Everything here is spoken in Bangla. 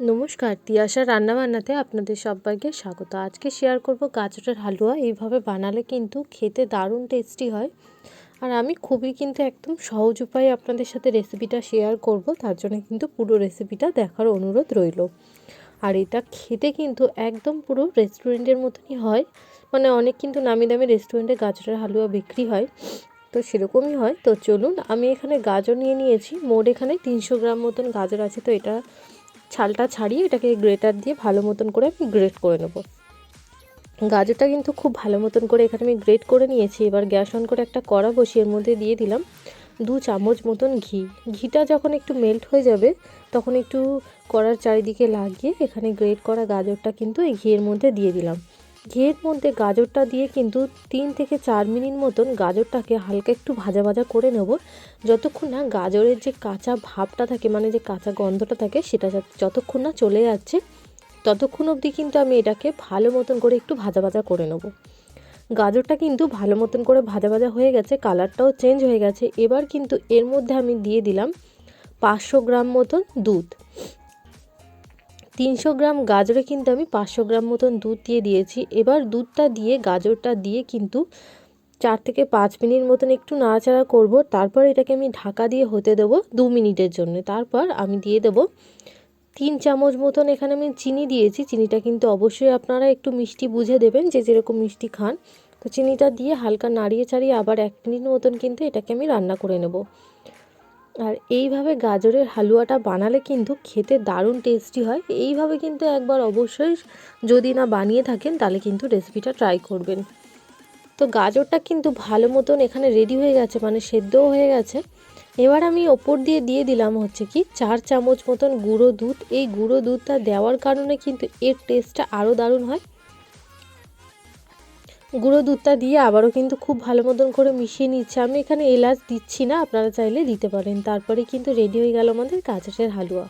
নমস্কার, তিয়াশা রান্নাবান্নাতে আপনাদের সবাইকে স্বাগত। আজকে শেয়ার করব গাজরের হালুয়া। এইভাবে বানালে কিন্তু খেতে দারুণ টেস্টি হয়। আর আমি খুবই কিন্তু একদম সহজ উপায়ে আপনাদের সাথে রেসিপিটা শেয়ার করব, তার জন্য কিন্তু পুরো রেসিপিটা দেখার অনুরোধ রইল। আর এটা খেতে কিন্তু একদম পুরো রেস্টুরেন্টের মতনই হয়, মানে অনেক কিন্তু নামি দামি রেস্টুরেন্টে গাজরের হালুয়া বিক্রি হয়, তো সেরকমই হয়। তো চলুন, আমি এখানে গাজর নিয়েছি। মোট এখানে 300 গ্রাম মতন গাজর আছে। তো এটা ছালটা ছাড়িয়ে এটাকে গ্রেটার দিয়ে ভালো মতন করে আমি গ্রেট করে নেব। গাজরটা কিন্তু খুব ভালো মতন করে এখানে আমি গ্রেট করে নিয়েছি। এবার গ্যাস অন করে একটা কড়া বসিয়ে এর মধ্যে দিয়ে দিলাম 2 চামচ মতন ঘি। ঘিটা যখন একটু মেল্ট হয়ে যাবে তখন একটু কড়ার চারিদিকে লাগিয়ে এখানে গ্রেট করা গাজরটা কিন্তু এই ঘিয়ের মধ্যে দিয়ে দিলাম। ঘিয়ের মধ্যে গাজরটা দিয়ে কিন্তু 3 থেকে 4 মিনিট মতন গাজরটাকে হালকা একটু ভাজা ভাজা করে নেব, যতক্ষণ না গাজরের যে কাঁচা ভাবটা থাকে, মানে যে কাঁচা গন্ধটা থাকে, সেটা যতক্ষণ না চলে যাচ্ছে ততক্ষণ অবধি কিন্তু আমি এটাকে ভালো মতন করে একটু ভাজা ভাজা করে নেব। গাজরটা কিন্তু ভালো মতন করে ভাজা ভাজা হয়ে গেছে, কালারটাও চেঞ্জ হয়ে গেছে। এবার কিন্তু এর মধ্যে আমি দিয়ে দিলাম 500 গ্রাম মতন দুধ। 300 গ্রাম গাজরে কিন্তু আমি 500 গ্রাম মতন দুধ দিয়ে দিয়েছি। এবার দুধটা দিয়ে গাজরটা দিয়ে কিন্তু 4 থেকে 5 মিনিট মতন একটু নাড়াচাড়া করব। তারপর এটাকে আমি ঢাকা দিয়ে হতে দেবো 2 মিনিটের জন্য। তারপর আমি দিয়ে দেবো 3 চামচ মতন এখানে আমি চিনি দিয়েছি। চিনিটা কিন্তু অবশ্যই আপনারা একটু মিষ্টি বুঝে দেবেন, যে যেরকম মিষ্টি খান। তো চিনিটা দিয়ে হালকা নাড়িয়ে চাড়িয়ে আবার 1 মিনিট মতন কিন্তু এটাকে আমি রান্না করে নেব। আর এইভাবে গাজরের হালুয়াটা বানালে কিন্তু খেতে দারুণ টেস্টি হয়। এইভাবে কিন্তু একবার অবশ্যই, যদি না বানিয়ে থাকেন তাহলে কিন্তু রেসিপিটা ট্রাই করবেন। তো গাজরটা কিন্তু ভালো মতন এখানে রেডি হয়ে গেছে, মানে সেদ্ধও হয়ে গেছে। এবার আমি ওপর দিয়ে দিয়ে দিলাম হচ্ছে কি 4 চামচ মতন গুঁড়ো দুধ। এই গুঁড়ো দুধটা দেওয়ার কারণে কিন্তু এর টেস্টটা আরও দারুণ হয়। গুঁড়ো দুধটা দিয়ে আবারও কিন্তু খুব ভালো মতন করে মিশিয়ে নিচ্ছে। আমি এখানে এলাচ দিচ্ছি না, আপনারা চাইলে দিতে পারেন। তারপরে কিন্তু রেডি হয়ে গেল আমাদের গাজরের হালুয়া।